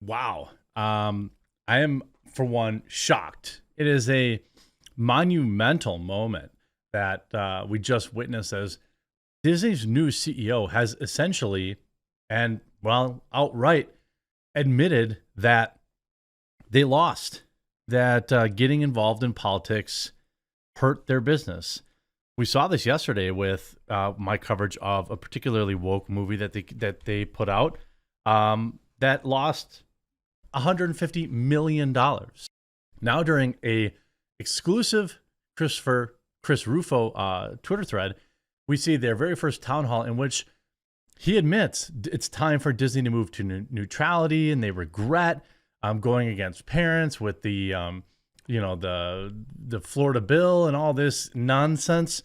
Wow. I am, for one, shocked. It is a monumental moment that we just witnessed as Disney's new CEO has essentially and, well, outright admitted that they lost, that getting involved in politics hurt their business. We saw this yesterday with my coverage of a particularly woke movie that they put out that lost $150 million. Now, during a exclusive Chris Rufo Twitter thread, we see their very first town hall in which he admits it's time for Disney to move to neutrality, and they regret going against parents with the Florida bill and all this nonsense.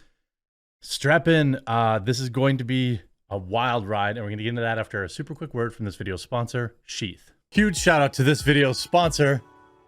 Strap in. This is going to be a wild ride, and we're going to get into that after a super quick word from this video sponsor, Sheath. Huge shout out to this video sponsor.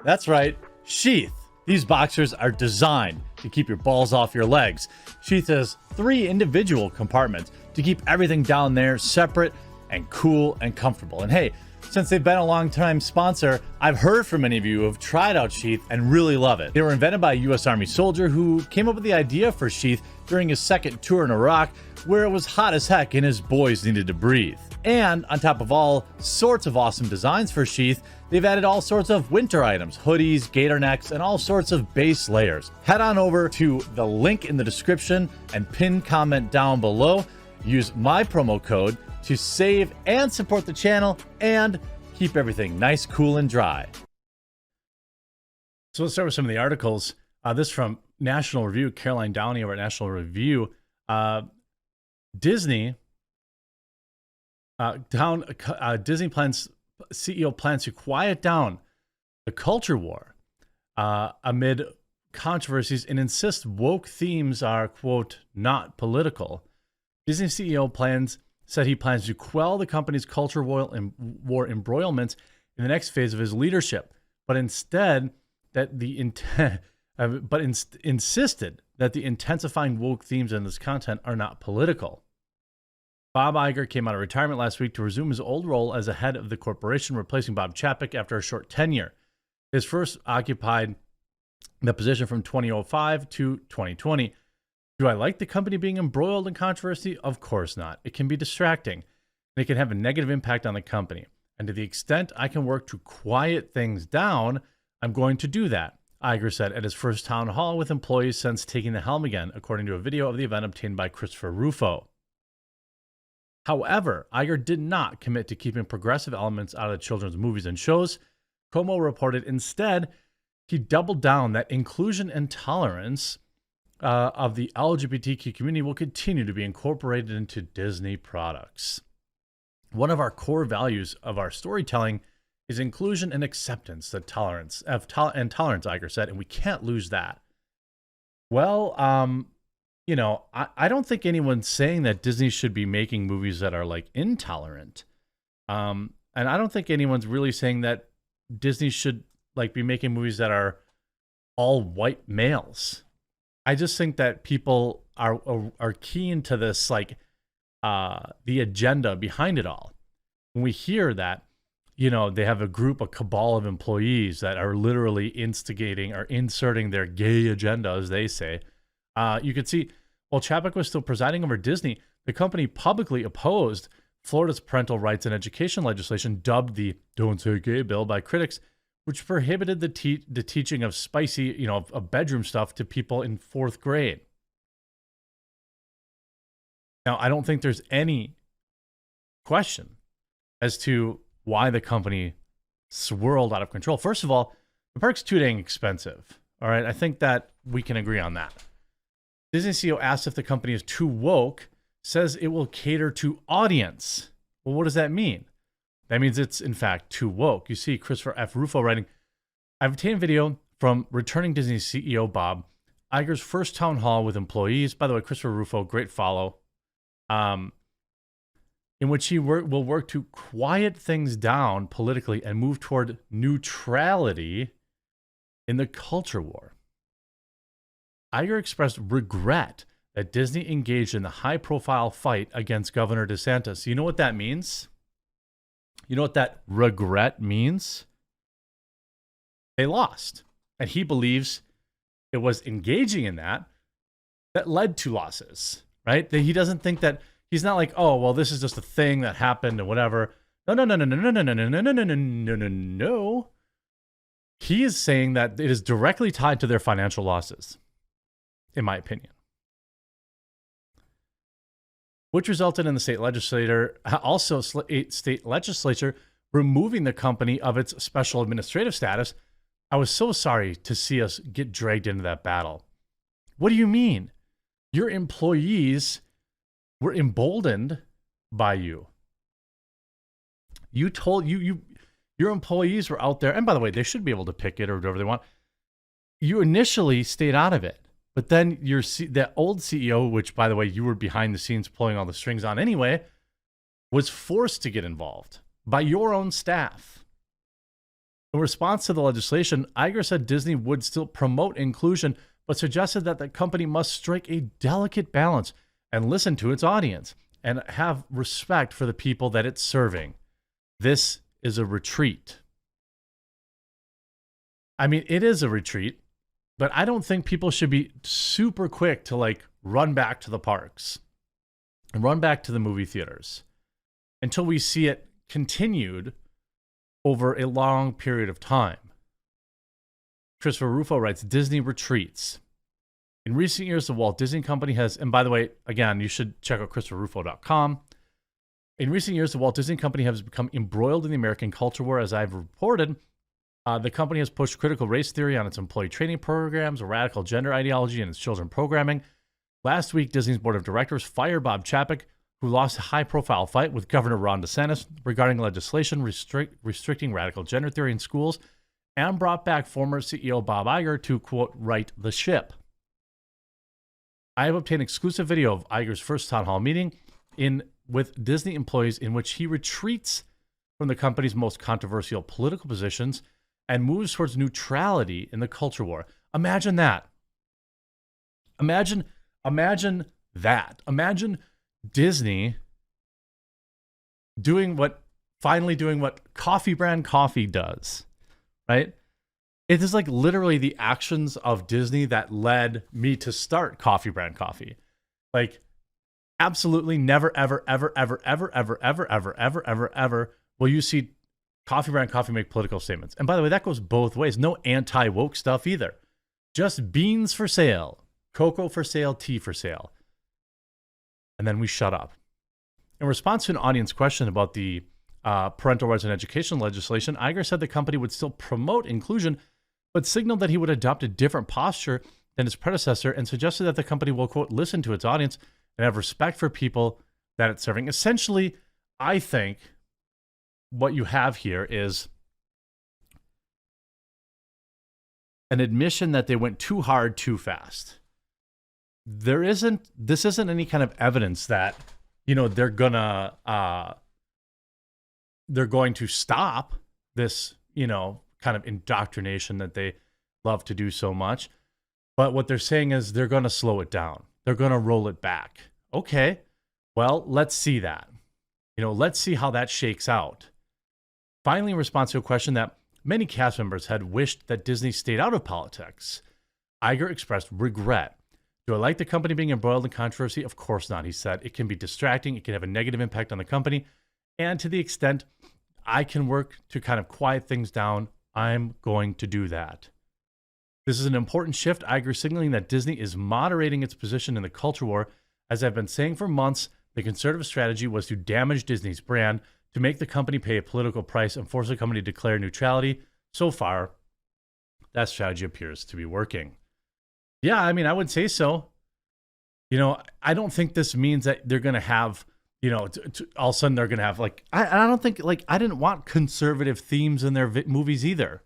That's right, Sheath. These boxers are designed to keep your balls off your legs. Sheath has 3 individual compartments to keep everything down there separate and cool and comfortable. And hey, since they've been a long-time sponsor, I've heard from many of you who have tried out Sheath and really love it. They were invented by a U.S. Army soldier who came up with the idea for Sheath during his second tour in Iraq, where it was hot as heck and his boys needed to breathe. And on top of all sorts of awesome designs for Sheath, they've added all sorts of winter items, hoodies, gator necks, and all sorts of base layers. Head on over to the link in the description and pinned comment down below. Use my promo code to save and support the channel and keep everything nice, cool, and dry. So let's start with some of the articles. This from National Review, Caroline Downey over at National Review. Disney plans CEO plans to quiet down the culture war amid controversies and insists woke themes are, quote, not political. Disney CEO said he plans to quell the company's culture war embroilments in the next phase of his leadership, but insisted that the intensifying woke themes in this content are not political. Bob Iger came out of retirement last week to resume his old role as a head of the corporation, replacing Bob Chapek after a short tenure. His first occupied the position from 2005 to 2020. Do I like the company being embroiled in controversy? Of course not. It can be distracting, and it can have a negative impact on the company. And to the extent I can work to quiet things down, I'm going to do that, Iger said at his first town hall with employees since taking the helm again, according to a video of the event obtained by Christopher Rufo. However, Iger did not commit to keeping progressive elements out of the children's movies and shows. Como reported instead, he doubled down that inclusion and tolerance of the LGBTQ community will continue to be incorporated into Disney products. One of our core values of our storytelling is inclusion and acceptance, tolerance, Iger said, and we can't lose that. Well, I don't think anyone's saying that Disney should be making movies that are like intolerant. And I don't think anyone's really saying that Disney should like be making movies that are all white males. I just think that people are keen to this, like the agenda behind it all. When we hear that, they have a cabal of employees that are literally instigating or inserting their gay agenda, as they say. You could see, while Chapek was still presiding over Disney, the company publicly opposed Florida's parental rights and education legislation, dubbed the Don't Say Gay bill by critics, which prohibited the teaching of spicy, of bedroom stuff to people in 4th grade. Now, I don't think there's any question as to why the company swirled out of control. First of all, the park's too dang expensive. All right, I think that we can agree on that. Disney CEO asked if the company is too woke, says it will cater to audience. Well, what does that mean? That means it's, in fact, too woke. You see Christopher F. Rufo writing, I've obtained video from returning Disney CEO Bob Iger's first town hall with employees. By the way, Christopher Rufo, great follow. In which he will work to quiet things down politically and move toward neutrality in the culture war. Iger expressed regret that Disney engaged in the high-profile fight against Governor DeSantis. You know what that means? You know what that regret means? They lost. And he believes it was engaging in that led to losses, right? That he doesn't think that, he's not like, oh, well, this is just a thing that happened and whatever. No, no, no, no, no, no, no, no, no, no, no, no, no, no, no. He is saying that it is directly tied to their financial losses, in my opinion. Which resulted in the state legislature removing the company of its special administrative status. I was so sorry to see us get dragged into that battle. What do you mean? Your employees were emboldened by you. You told your employees were out there, and by the way, they should be able to pick it or whatever they want. You initially stayed out of it, but then that old CEO, which by the way, you were behind the scenes pulling all the strings on anyway, was forced to get involved by your own staff. In response to the legislation, Iger said Disney would still promote inclusion, but suggested that the company must strike a delicate balance and listen to its audience and have respect for the people that it's serving. This is a retreat. I mean, it is a retreat, but I don't think people should be super quick to like run back to the parks and run back to the movie theaters until we see it continued over a long period of time. Christopher Rufo writes, Disney retreats. In recent years, the Walt Disney Company has, and by the way, again, you should check out ChristopherRufo.com. In recent years, the Walt Disney Company has become embroiled in the American culture war, as I've reported. The company has pushed critical race theory on its employee training programs, a radical gender ideology in its children programming. Last week, Disney's board of directors fired Bob Chapek, who lost a high-profile fight with Governor Ron DeSantis regarding legislation restricting radical gender theory in schools, and brought back former CEO Bob Iger to, quote, right the ship. I have obtained exclusive video of Iger's first town hall meeting with Disney employees in which he retreats from the company's most controversial political positions and moves towards neutrality in the culture war. Imagine that. Imagine that. Imagine Disney finally doing what Coffee Brand Coffee does, right? It is like literally the actions of Disney that led me to start Coffee Brand Coffee. Like, absolutely never, ever, ever, ever, ever, ever, ever, ever, ever, ever, ever will you see Coffee Brand Coffee make political statements. And by the way, that goes both ways. No anti-woke stuff either. Just beans for sale, cocoa for sale, tea for sale. And then we shut up. In response to an audience question about the parental rights and education legislation, Iger said the company would still promote inclusion, but signaled that he would adopt a different posture than his predecessor and suggested that the company will, quote, listen to its audience and have respect for people that it's serving. Essentially, I think what you have here is an admission that they went too hard too fast. This isn't any kind of evidence that, they're going to stop this, kind of indoctrination that they love to do so much. But what they're saying is they're going to slow it down. They're going to roll it back. Okay, well, let's see that. Let's see how that shakes out. Finally, in response to a question that many cast members had wished that Disney stayed out of politics, Iger expressed regret. Do I like the company being embroiled in controversy? Of course not, he said. It can be distracting. It can have a negative impact on the company. And to the extent I can work to kind of quiet things down, I'm going to do that. This is an important shift, Iger signaling that Disney is moderating its position in the culture war. As I've been saying for months, the conservative strategy was to damage Disney's brand, to make the company pay a political price and force the company to declare neutrality. So far, that strategy appears to be working. Yeah, I mean, I would say so. I don't think this means that they're going to have, all of a sudden they're going to have I don't think I didn't want conservative themes in their movies either.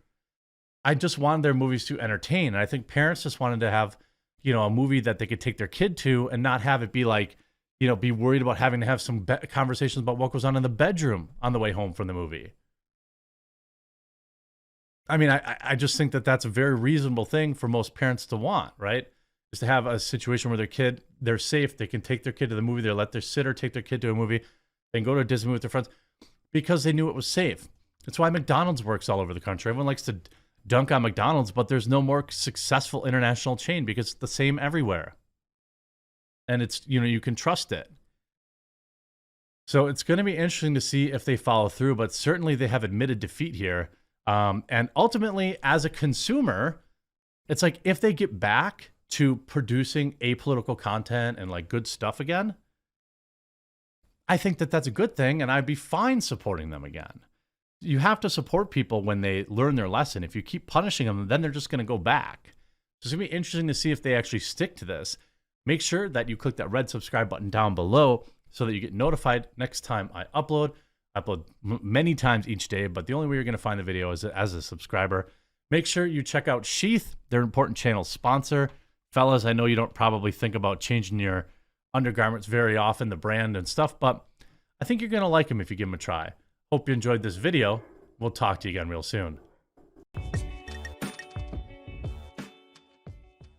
I just wanted their movies to entertain. And I think parents just wanted to have, a movie that they could take their kid to and not have it be be worried about having to have some conversations about what goes on in the bedroom on the way home from the movie. I mean, I just think that that's a very reasonable thing for most parents to want, right? Is to have a situation where they're safe. They can take their kid to the movie. They let their sitter take their kid to a movie. They can go to a Disney movie with their friends. because they knew it was safe. That's why McDonald's works all over the country. Everyone likes to dunk on McDonald's, but there's no more successful international chain because it's the same everywhere. And it's, you can trust it. So it's going to be interesting to see if they follow through, but certainly they have admitted defeat here. And ultimately, as a consumer, it's like if they get back to producing apolitical content and like good stuff again, I think that that's a good thing, and I'd be fine supporting them again. You have to support people when they learn their lesson. If you keep punishing them, then they're just going to go back. So it's going to be interesting to see if they actually stick to this. Make sure that you click that red subscribe button down below so that you get notified next time I upload. I upload many times each day, but the only way you're going to find the video is as a subscriber. Make sure you check out Sheath, their important channel sponsor. Fellas, I know you don't probably think about changing your undergarments very often, the brand and stuff, but I think you're going to like them if you give them a try. Hope you enjoyed this video. We'll talk to you again real soon.